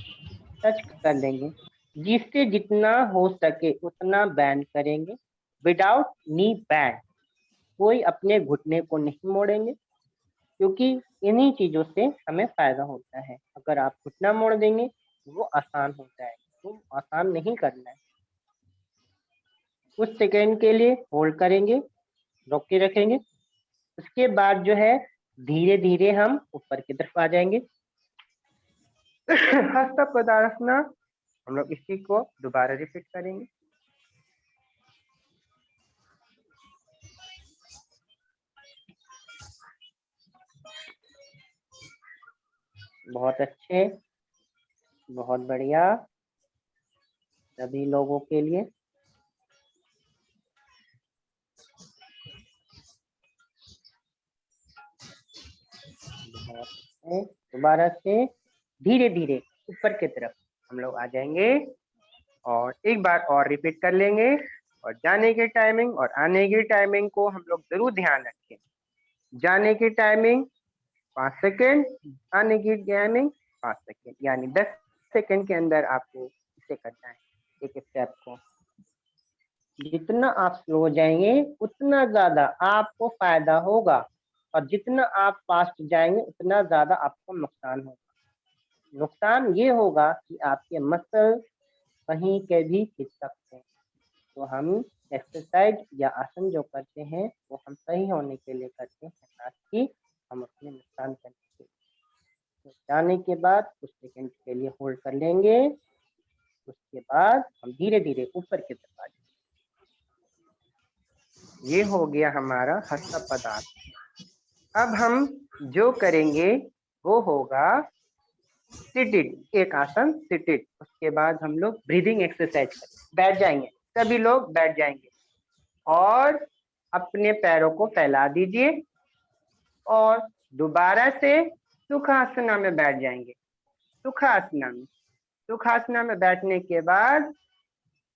टच कर लेंगे। जिससे जितना हो सके उतना बैंड करेंगे, विदाउट नी बैंड। कोई अपने घुटने को नहीं मोड़ेंगे क्योंकि इन्हीं चीजों से हमें फायदा होता है। अगर आप घुटना मोड़ देंगे वो आसान होता है, वो आसान नहीं करना है। कुछ सेकेंड के लिए होल्ड करेंगे, रोक के रखेंगे। उसके बाद जो है धीरे धीरे हम ऊपर की तरफ आ जाएंगे। हस्त पद्मासना हम लोग इसी को दोबारा रिपीट करेंगे। बहुत अच्छे, बहुत बढ़िया सभी लोगों के लिए। दोबारा से धीरे धीरे ऊपर की तरफ हम लोग आ जाएंगे और एक बार और रिपीट कर लेंगे। और जाने की टाइमिंग और आने की टाइमिंग को हम लोग जरूर ध्यान रखें। जाने की टाइमिंग 5 सेकेंड, आने की टाइमिंग 5 सेकेंड, यानी 10 सेकेंड के अंदर आपको इसे करना है एक स्टेप को। जितना आप स्लो हो जाएंगे उतना ज्यादा आपको फायदा होगा और जितना आप फास्ट जाएंगे उतना ज्यादा आपको नुकसान होगा। नुकसान ये होगा कि आपके मसल कहीं के भी खिंच सकते हैं। तो हम एक्सरसाइज या आसन जो करते हैं वो हम सही होने के लिए करते हैं, ना कि हम अपने नुकसान करने के लिए। तो जाने के बाद कुछ सेकंड के लिए होल्ड कर लेंगे, उसके बाद हम धीरे धीरे ऊपर की तरफ आ जाएंगे। ये हो गया हमारा हस्त पदार्थ। अब हम जो करेंगे वो होगा सिटेड, एक आसन सिटेड। उसके बाद हम लोग ब्रीदिंग एक्सरसाइज करेंगे। बैठ जाएंगे, सभी लोग बैठ जाएंगे और अपने पैरों को फैला दीजिए और दोबारा से सुखासना में बैठ जाएंगे। सुखासना में, सुखासना में बैठने के बाद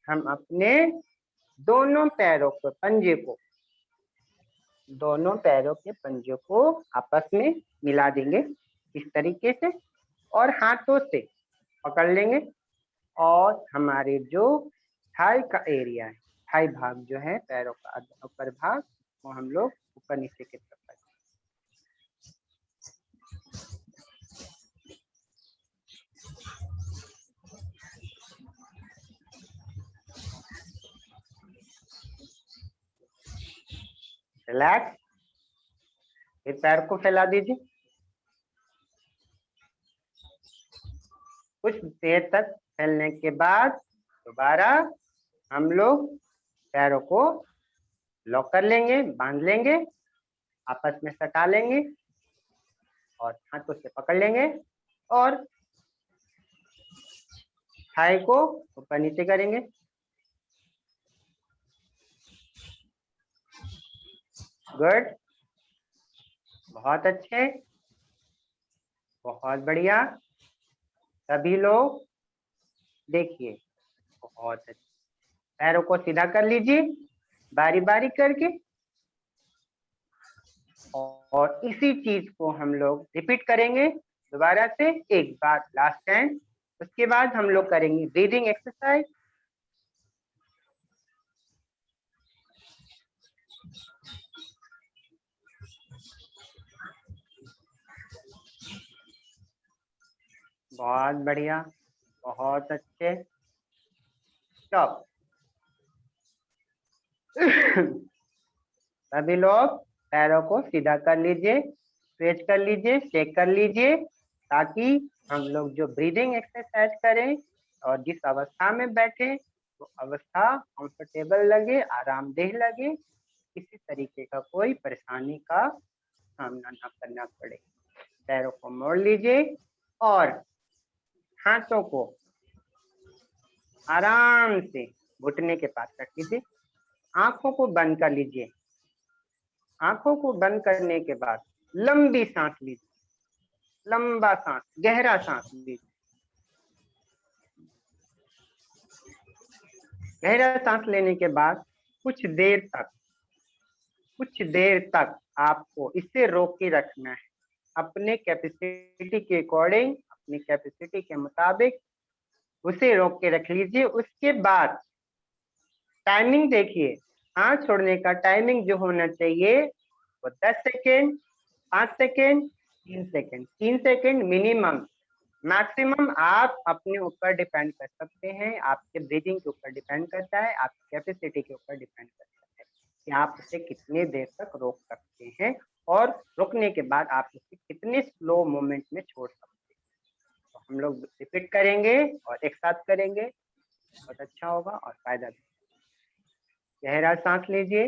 हम अपने दोनों पैरों के पंजे को, दोनों पैरों के पंजों को आपस में मिला देंगे इस तरीके से और हाथों से पकड़ लेंगे और हमारे जो थाई का एरिया है, थाई भाग जो है पैरों का ऊपर भाग, वो हम लोग ऊपर नीचे की तरफ करेंगे। रिलैक्स, फिर पैर को फैला दीजिए, कुछ देर तक फैलने के बाद दोबारा हम लोग पैरों को लॉक कर लेंगे, बांध लेंगे, आपस में सटा लेंगे और हाथों से पकड़ लेंगे और थाई को ऊपर नीचे करेंगे। गुड, बहुत अच्छे, बहुत बढ़िया। सभी लोग देखिए, बहुत अच्छे। पैरों को सीधा कर लीजिए बारी बारी करके और इसी चीज को हम लोग रिपीट करेंगे दोबारा से एक बार लास्ट टाइम। उसके बाद हम लोग करेंगे ब्रीदिंग एक्सरसाइज। बहुत बढ़िया, बहुत अच्छे। स्टॉप। सभी लोग पैरों को सीधा कर लीजिए, स्ट्रेच कर लीजिए, शेक कर लीजिए, ताकि हम लोग जो ब्रीदिंग एक्सरसाइज करें और जिस अवस्था में बैठे वो अवस्था कंफर्टेबल लगे, आरामदेह लगे, किसी तरीके का कोई परेशानी का सामना ना करना पड़े। पैरों को मोड़ लीजिए और हाथों को आराम से घुटने के पास रख लीजिए। आंखों को बंद कर लीजिए। आंखों को बंद करने के बाद लंबी सांस लीजिए, लंबा सांस, गहरा सांस लीजिए। गहरा सांस लेने के बाद कुछ देर तक आपको इसे रोक के रखना है। अपने कैपेसिटी के अकॉर्डिंग, अपनी कैपेसिटी के मुताबिक उसे रोक के रख लीजिए। उसके बाद टाइमिंग देखिए, सांस छोड़ने का टाइमिंग जो होना चाहिए वो 10 second, 5 second, 3 second. 3 second minimum, maximum आप अपने ऊपर डिपेंड कर सकते हैं, आपके ब्रीदिंग के ऊपर डिपेंड करता है, आपकी कैपेसिटी के ऊपर डिपेंड करता है कि आप उसे कितने देर तक रोक सकते हैं और रोकने के बाद आप उसे कितने स्लो मोमेंट में छोड़ सकते हैं। तो हम लोग रिपीट करेंगे और एक साथ करेंगे, बहुत अच्छा होगा और फायदा भी। गहरा सांस लीजिए।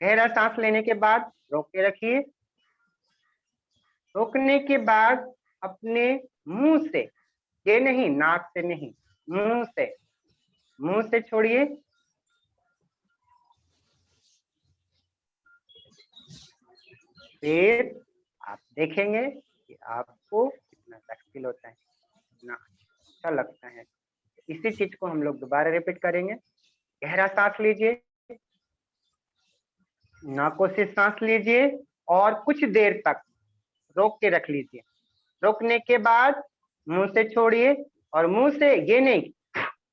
गहरा सांस लेने के बाद रोक के रखिए। रोकने के बाद अपने मुंह से, ये नहीं नाक से नहीं, मुंह से छोड़िए। फिर आप देखेंगे कि आपको कितना अच्छा फील होता है, कितना अच्छा लगता है। इसी चीज को हम लोग दोबारा रिपीट करेंगे। गहरा सांस लीजिए, नाकों से सांस लीजिए और कुछ देर तक रोक के रख लीजिए। रोकने के बाद मुंह से छोड़िए और मुंह से ये नहीं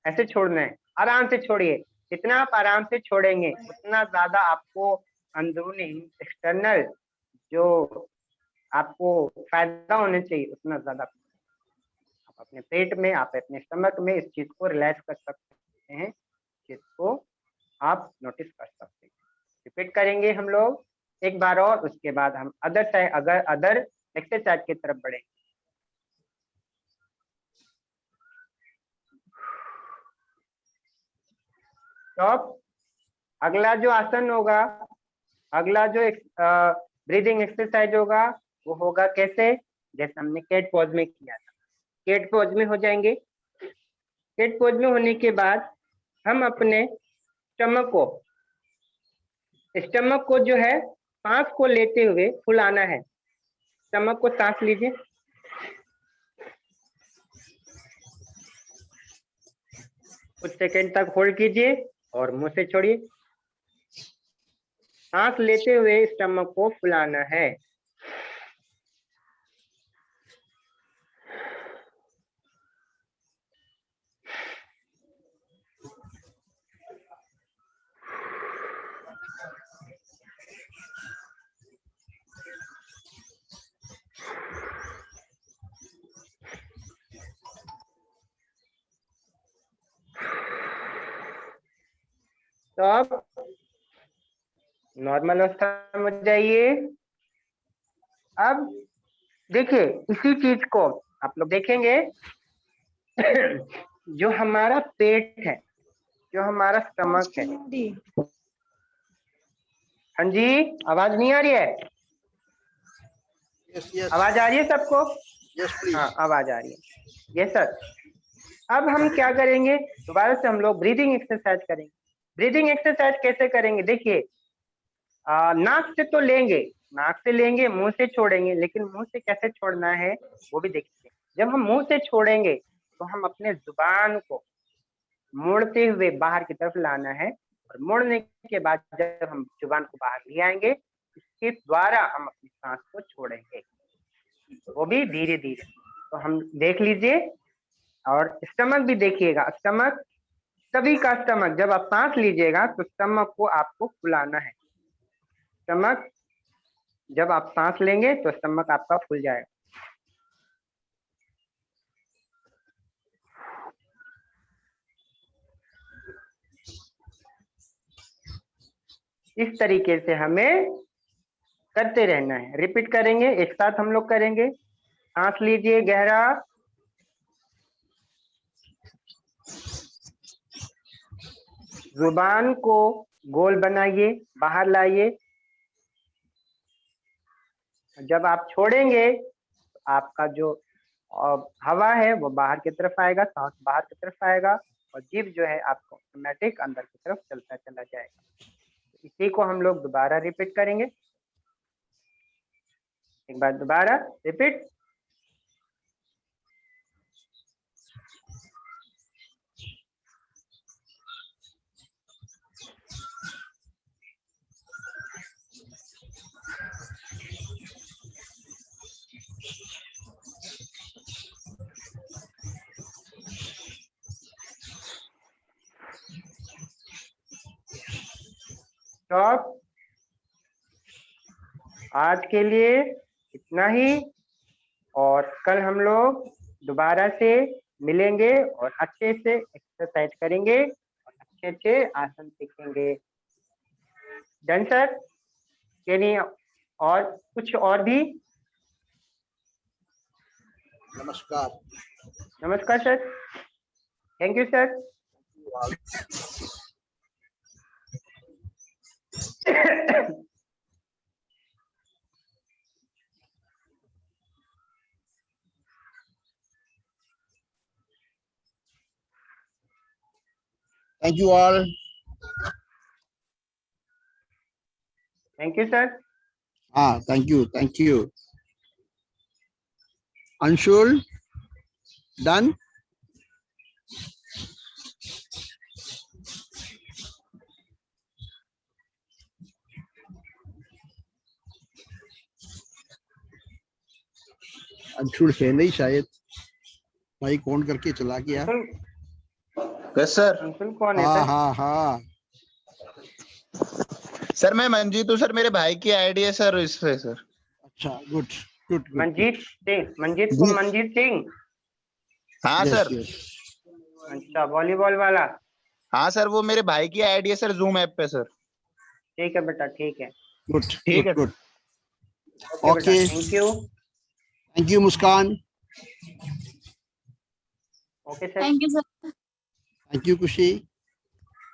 ऐसे छोड़ना है, आराम से छोड़िए। जितना आप आराम से छोड़ेंगे उतना ज्यादा आपको अंदरूनी एक्सटर्नल जो आपको फायदा होना चाहिए उतना ज्यादा आप अपने पेट में, आप अपने स्टमक में इस चीज को रिलैक्स कर सकते हैं, जिसको आप नोटिस कर सकते हैं। रिपीट करेंगे हम लोग एक बार और, उसके बाद हम अदर एक्सरसाइज की तरफ बढ़ेंगे। तो अगला जो आसन होगा, अगला जो ब्रीदिंग एक्सरसाइज होगा वो होगा कैसे, जैसे हमने कैट पोज में किया था। कैट पोज में हो जाएंगे। कैट पोज में होने के बाद हम अपने स्टमक को जो है सांस को लेते हुए फुलाना है। स्टमक को सांस लीजिए, कुछ सेकंड तक होल्ड कीजिए और मुंह से छोड़िए। सांस लेते हुए स्टमक को फुलाना है। तो अब नॉर्मल अवस्था में जाइए। अब देखिए इसी चीज को आप लोग देखेंगे जो हमारा पेट है, जो हमारा स्टमक है। हाँ जी, आवाज नहीं आ रही है? yes. आवाज आ रही है सबको? Yes, please. हाँ, आवाज आ रही है। Yes sir. अब हम क्या करेंगे, दोबारा से हम लोग ब्रीदिंग एक्सरसाइज करेंगे। ब्रीदिंग एक्सरसाइज कैसे करेंगे? देखिए नाक से तो लेंगे, नाक से लेंगे, मुंह से छोड़ेंगे, लेकिन मुंह से कैसे छोड़ना है वो भी देखिए। जब हम मुंह से छोड़ेंगे तो हम अपने जुबान को मोड़ते हुए बाहर की तरफ लाना है, और मोड़ने के बाद जब हम जुबान को बाहर ले आएंगे, इसके द्वारा हम अपनी सांस को छोड़ेंगे, वो भी धीरे धीरे। तो हम देख लीजिए, और स्टमक भी देखिएगा। स्टमक, सभी का स्टमक, जब आप सांस लीजिएगा तो स्टमक को आपको फुलाना है। स्टमक, जब आप सांस लेंगे तो स्टमक आपका फूल जाएगा। इस तरीके से हमें करते रहना है। रिपीट करेंगे, एक साथ हम लोग करेंगे। सांस लीजिए गहरा, जुबान को गोल बनाइए, बाहर लाइए। जब आप छोड़ेंगे तो आपका जो हवा है वो बाहर की तरफ आएगा, सांस बाहर की तरफ आएगा, और जीभ जो है आपको ऑटोमेटिक अंदर की तरफ चलता चला जाएगा। इसी को हम लोग दोबारा रिपीट करेंगे। एक बार दोबारा रिपीट। स्टॉप। आज के लिए इतना ही, और कल हम लोग दोबारा से मिलेंगे और अच्छे से एक्सरसाइज करेंगे और अच्छे अच्छे आसन सीखेंगे। Done sir? यानी और कुछ और भी? नमस्कार। नमस्कार sir, thank you sir. Thank you all. Thank you sir. Thank you. Thank you. Anshul, done? Anshul है नहीं शायद, भाई कौन करके चला गया। Yes sir. अंशुल कौन है हाँ सर? हाँ हाँ सर मैं मंजीत हूँ सर, मेरे भाई की आईडी है सर इस पे सर। अच्छा, गुड गुड। मंजीत सिंह, मंजीत को मंजीत सिंह। हाँ सर। अच्छा, वॉलीबॉल वाला। हाँ सर, वो मेरे भाई की आईडी है सर जूम ऐप पे सर। ठीक है बेटा, ठीक है। गुड ठीक है good. Okay, thank you. Thank you Muskan. Okay sir. Thank you sir. Thank you Khushi.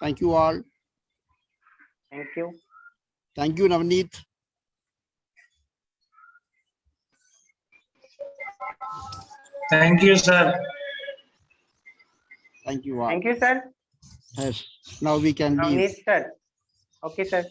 Thank you all. Thank you. Thank you Navneet. Thank you, sir. Thank you all. Thank you sir. Yes. Now we can leave. Navneet sir. Okay sir.